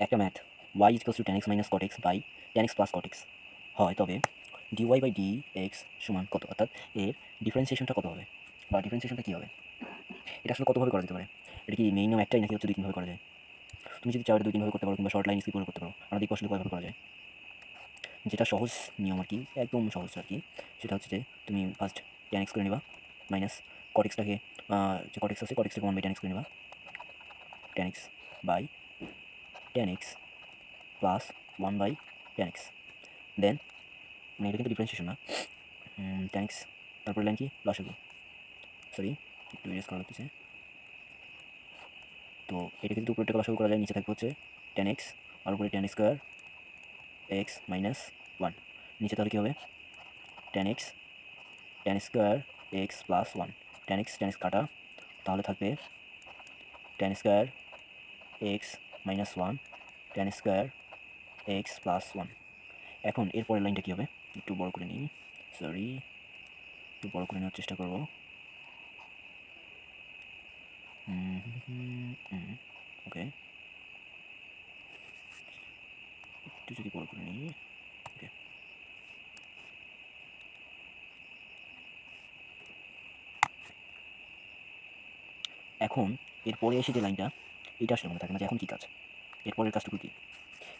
একটা math y equals to tan x minus cot x by tan x plus cot x হয়, তবে dy by dx সমান কত, অর্থাৎ এর ডিফারেন্সিয়েশনটা কত হবে বা ডিফারেন্সিয়েশনটা কী হবে, এটা আসলে কতভাবে করা যেতে পারে? এটা কি মেইন নাম একটাই নাকি হচ্ছে 2-3 ভাবে করা যায়? তুমি যদি চাও এটা 2-3 ভাবে করতে পারো, কিংবা শর্ট লাইন স্কিপ করে করতে পারো। আমরা দেখবো আসলে কয়ভাবে করা যায়। যেটা সহজ নিয়ম আর কি, একদম সহজ আর কি, সেটা হচ্ছে যে তুমি ফার্স্ট tan x করে নেবা মাইনাস cot x-টাকে, যে cot x আছে cot x-টাকে 1 বাই tan x করে নেবা, tan x by tan x plus 1 by tan x। Then মানে এটা কিন্তু ডিফারেন্সিয়েশন না, tan x তারপরে লাইন কি লসাগু, সরি একটু ইরেজ করা লাগতেছে। তো এটা কিন্তু উপরেরটাকে লসাগু করা যায়, নিচে থাকবে হচ্ছে tan x আর উপরে tan স্কোয়ার x মাইনাস 1, নিচে তাহলে কী হবে tan x tan square x plus 1, tan x কাটা, তাহলে থাকবে tan square x minus 1 tan square x plus 1। এখন এরপরের লাইনটা কী হবে, একটু বড় করে নিই, সরি একটু বড় করে নেওয়ার চেষ্টা করবো। ওকে, একটু যদি বড় করে নিই, ওকে। এখন এরপরে এসে যে লাইনটা, এটা আসলে মনে থাকে না যে এখন কী কাজ, এরপরের কাজটুকু কী?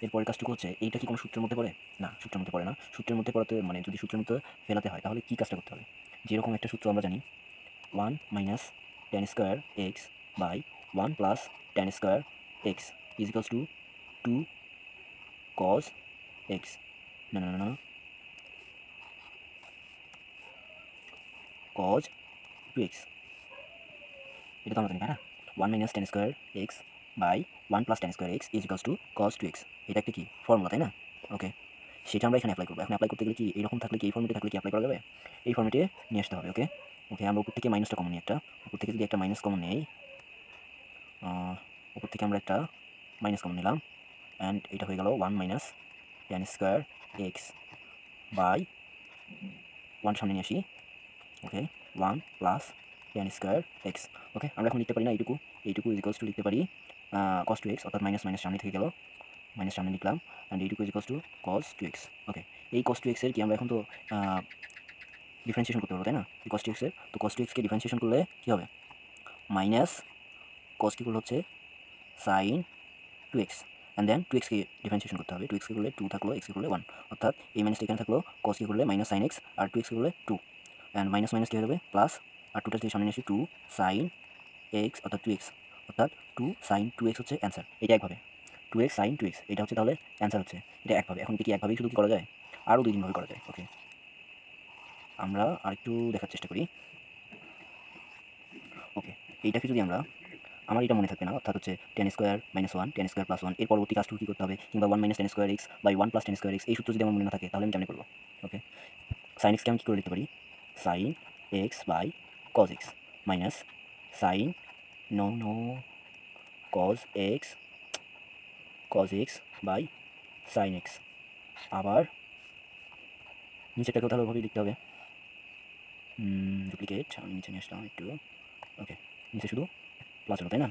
এরপরের কাজটুকু হচ্ছে এইটা কি কোনো সূত্রের মধ্যে পড়ে? না, সূত্রের মধ্যে পড়ে না। সূত্রের মধ্যে পড়াতে মানে যদি সূত্রের মধ্যে ফেলাতে হয় তাহলে কী কাজটা করতে হবে? যেরকম একটা সূত্র আমরা জানি, 1 minus tan square x by 1 plus tan square x is equals to 2 cos x, না না না না cos 2x, এটা তো আমরা জানি, তাই না? 1 minus tan square x by 1 plus tan square x is equals to cos 2x, এটা একটা কি ফর্মুলা, তাই না? ওকে, সেটা আমরা এখানে অ্যাপ্লাই করবো। এখন অ্যাপ্লাই করতে গেলে কি এইরকম থাকলে কি এই ফর্মেটে থাকলে কি অ্যাপ্লাই করা যাবে? এই ফর্মেটে নিয়ে আসতে হবে। ওকে ওকে, আমরা উপর থেকে মাইনাসটা কমন নিই, একটা উপর থেকে যদি একটা মাইনাস কমন নেই, উপর থেকে আমরা একটা মাইনাস কমন নিলাম, অ্যান্ড এটা হয়ে গেল 1 minus tan square x by 1 সামনে নিয়ে আসি, okay 1 plus tan square x. Okay, আমরা এখন লিখতে পারি না এইটুকু ইজ ইকালস টু লিখতে পারি cos 2x, অর্থাৎ মাইনাস মাইনাস সামনে থেকে গেল, মাইনাস সামনে লিখলাম, অ্যান্ড এইটুকু is equals to cos 2x। ওকে, এই cos 2x এর কি আমরা এখন তো ডিফারেন্সিয়েশন করতে পারবো, তাই না? এই cos 2x এর, তো cos 2x কে ডিফারেন্সিয়েশন করলে কী হবে? মাইনাস cos কি করলে হচ্ছে sin 2x, and then 2x কে ডিফারেন্সিয়েশন করতে হবে। 2x কে করলে 2 থাকলো, x কে করলে 1, অর্থাৎ এই মাইনাসটা এখানে থাকলো, cos কে করলে মাইনাস sin x, আর 2x কে করলে 2, অ্যান্ড মাইনাস মাইনাস কী হয়ে যাবে প্লাস, আর 2টা যদি সামনে আসি 2 sin x, অর্থাৎ 2x, অর্থাৎ 2 sin 2x হচ্ছে অ্যান্সার। এটা একভাবে 2x sin 2x, এটা হচ্ছে তাহলে অ্যান্সার হচ্ছে, এটা একভাবে। এখন কি একভাবেই শুধু কি করা যায়? আরও 2-3 ভাবে করা যায়। ওকে, আমরা আরেকটু দেখার চেষ্টা করি। ওকে, এইটাকে যদি আমরা, আমার এটা মনে থাকবে না, অর্থাৎ হচ্ছে tan square minus 1 tan square plus 1, এর পরবর্তী কাজটুকু কী করতে হবে, কিংবা 1 minus tan square x by 1 plus tan square x, এই সূত্র যদি আমার মনে না থাকে তাহলে আমি কেমনে করবো? ওকে, সাইন এক্সকে আমি কী করে লিখতে পারি, sine x by cos x minus sine no no cos x by sine x. আবার নিচেরটাকেও তাহলে ওভাবেই লিখতে হবে, ডুপ্লিকেট, আমি নিচে নিয়ে আসলাম একটু। ওকে, নিচে শুধু প্লাস হলো, তাই না?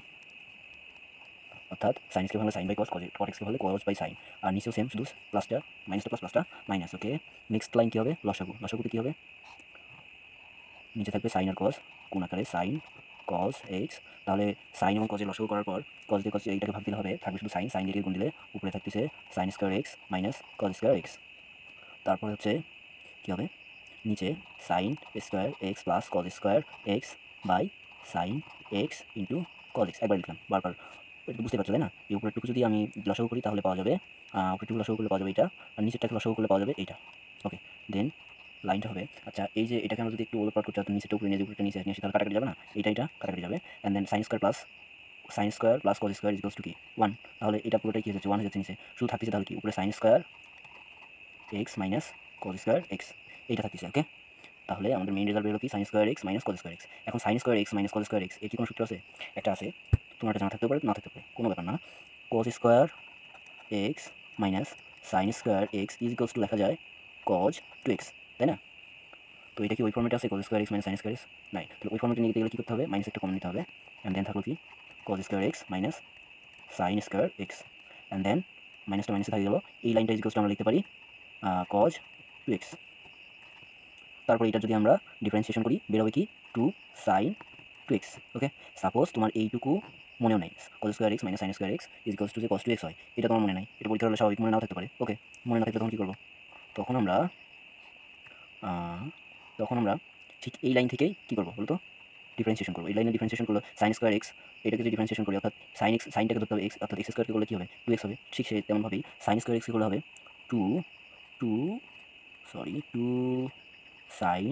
অর্থাৎ সাইন এক্সকে ভাঙলে সাইন বাই কস, কট এক্সকে ভাঙলে কস বাই সাইন, আর নিচেও সেম, শুধু প্লাসটা মাইনাসটা প্লাস, প্লাসটা মাইনাস। ওকে, নেক্সট লাইন কী হবে, লসাগুতে কী হবে, নিচে থাকবে সাইন আর কস কোন আকারে, সাইন কস এক্স, তাহলে সাইন এবং কজের লসাগু করার পর কস দিয়ে কস এইটাকে ভাগ দিলে হবে, থাকবে শুধু সাইন, সাইন দিয়ে গুণ দিলে উপরে থাকতেছে sine square x minus cos square x. তারপরে হচ্ছে কী হবে, নিচে sine square x plus cos square x by sine x into cos x, একবার লিখলাম বারবার, এটা বুঝতে পারছো তাই না? এই উপরেরটুকু যদি আমি লসাগু করি তাহলে পাওয়া যাবে, উপরেরটুকু লসাগু করলে পাওয়া যাবে এটা, আর নিচেরটাকে লসাগু করলে পাওয়া যাবে এইটা। ওকে, দেন লাইনটা হবে, আচ্ছা এই যে এটাকে আমরা যদি একটু ওলটপালট করতে হয়, নিচেটা উপরে নিয়ে উপরে নিচে নিয়ে আসি, তাহলে কাটাকাটি যাবে না, এটা কাটাকাটি যাবে, and then sine square plus cos square equals to কি 1, তাহলে এটা পুরোটাই কি হচ্ছে 1 হয়ে যাচ্ছে, নিচে শুধু থাকতেছে তাহলে কি উপরে sine square x minus cos square x, এইটা থাকতেছে। ওকে, তাহলে আমাদের মেইন রেজাল্ট হলো কি sine square x minus cos square x. এখন sine square x minus cos square x এর কি কোনো সূত্র আছে? একটা আছে, তোমার এটা জানা থাকতে পারে, না থাকতে পারে, কোনো ব্যাপার না। কস square x minus sine square x is equals to লেখা যায় কজ 2x, তাই না? তো এটা কি ওই ফর্মেটে আছে, cause square x minus sine square x? নাই, তাহলে ওই ফর্মেটে নিয়ে গেলে কী করতে হবে, মাইনাস একটা কমন নিতে হবে, অ্যান্ড দেন থাকলো কি cos square x minus sine square x, and then মাইনাসটা মাইনাসে থাকে গেলো, এই লাইনটা ইজিকলস আমরা লিখতে পারি কজ 2x। তারপর এটা যদি আমরা ডিফারেন্সিয়েশন করি বেরোবে কি 2 সাইন 2x। ওকে, সাপোজ তোমার এইটুকু মনেও নাই, cause square x minus sine square x ইজিকলস two যে কজ 2x হয়, এটা তোমার মনে নাই, এটা পরীক্ষা হলে স্বাভাবিক মনে নাও থাকতে পারে। ওকে, মনে না থাকলে তখন কী করবো, তখন আমরা ঠিক এই লাইন থেকেই কী করবো বলতো, ডিফারেন্সিয়েশন করবো। এই লাইনে ডিফারেন্সিয়েশন করলো সাইন স্কোয়ার এক্স, এটাকে যদি ডিফারেন্সিয়েশন করি অর্থাৎ সাইন এক্স, সাইনটাকে ধরতে হবে এক্স, অর্থাৎ এক্স স্কোয়ারকে করলে কী হবে 2x হবে। ঠিক সে তেমনভাবেই সাইন স্কোয়ার এক্সকে করলে হবে 2 sine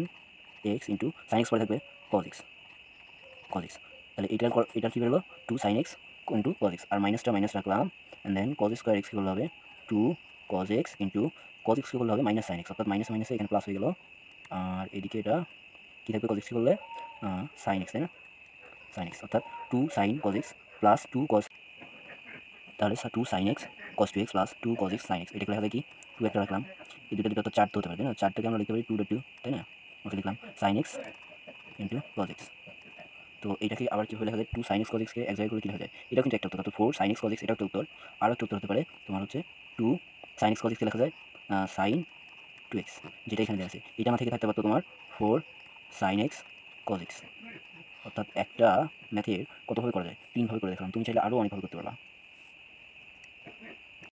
x into sine x পরে থাকবে কজ এক্স, তাহলে এটার কী বেরোলো 2 sine x into cos x, আর মাইনাসটা মাইনাস রাখলাম, অ্যান্ড দেন কজ স্কোয়ার এক্সকে করলে হবে 2 কজ এক্স ইন্টু কজ এক্সকে করলে হবে মাইনাস সাইন এক্স, অর্থাৎ মাইনাস মাইনাসে এখানে প্লাস হয়ে গেল, আর এদিকে এটা কী থাকবে কজ এক্সকে করলে সাইন এক্স, তাই না, সাইন এক্স, অর্থাৎ 2 sine cos x plus 2 cos, তাহলে 2 sine x cos 2x plus 2 cos x sine x, এটাকে লেখা যায় কি 2 একটা রাখলাম, এই দুটো তো 4 তো হতে পারে তাই না, 4টাকে আমরা লিখতে পারি 2 তাই না, ওকে লিখলাম sine x into cos x. তো এটাকে আবার কীভাবে লেখা যায় 2 সাইন এক্স কজ এক্সকে এক জায়গায় করে কী লেখা যায়, এটা কিন্তু একটা উত্তর, তো 4 সাইন এক্স কজ এক্স এটা একটা উত্তর। আর একটা উত্তর হতে পারে তোমার হচ্ছে 2 সাইন এক্স কজ এক্সকে লেখা যায় সাইন 2x, যেটা এখানে দেওয়া আছে। এটা আমার থেকে থাকতে পারতো তোমার 4 সাইন এক্স কজ এক্স। অর্থাৎ একটা ম্যাথের কতভাবে করা যায়, 3ভাবে করে দেখলাম, তুমি চাইলে আরও অনেকভাবে করতে পারবা।